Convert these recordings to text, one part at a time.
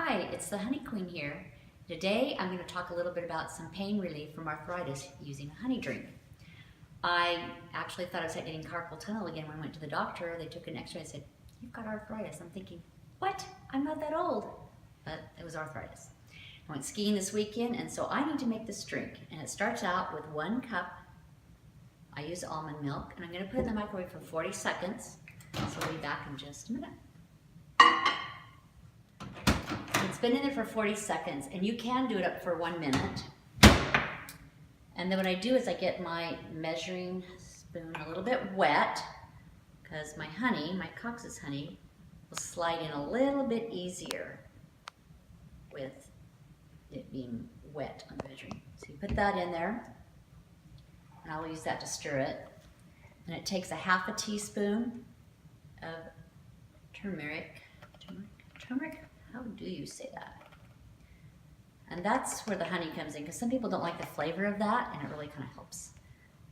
Hi, it's the Honey Queen here. Today I'm going to talk a little bit about some pain relief from arthritis using a honey drink. I actually thought I was getting carpal tunnel again when I went to the doctor. They took an x-ray and said, "You've got arthritis." I'm thinking, what? I'm not that old. But it was arthritis. I went skiing this weekend, and so I need to make this drink. And it starts out with 1 cup. I use almond milk, and I'm going to put it in the microwave for 40 seconds. So we'll be back in just a minute. It's been in there for 40 seconds, and you can do it up for 1 minute. And then what I do is I get my measuring spoon a little bit wet, because my honey, my coccyx honey, will slide in a little bit easier with it being wet on the measuring. So you put that in there, and I'll use that to stir it. And it takes a half a teaspoon of turmeric. Turmeric? How do you say that? And that's where the honey comes in, because some people don't like the flavor of that, and it really kind of helps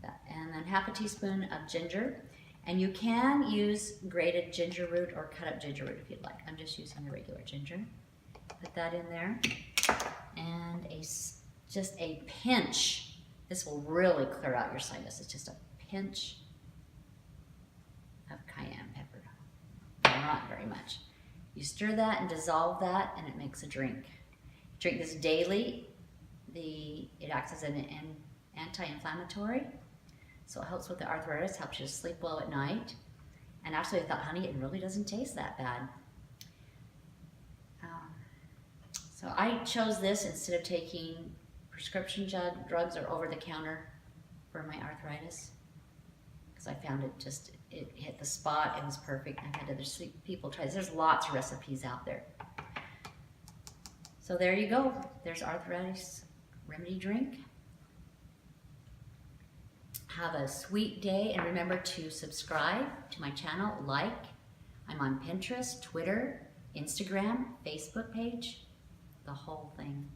that. And then half a teaspoon of ginger. And you can use grated ginger root or cut up ginger root if you'd like. I'm just using the regular ginger. Put that in there. And just a pinch. This will really clear out your sinus. It's just a pinch of cayenne pepper. Not very much. You stir that and dissolve that, and it makes a drink. Drink this daily. It acts as an anti-inflammatory, so it helps with the arthritis, helps you to sleep well at night. And actually, without honey, it really doesn't taste that bad. So I chose this instead of taking prescription drugs or over-the-counter for my arthritis, because I found it hit the spot. It was perfect. I've had other people try this. There's lots of recipes out there. So there you go. There's arthritis remedy drink. Have a sweet day, and remember to subscribe to my channel, like. I'm on Pinterest, Twitter, Instagram, Facebook page, the whole thing.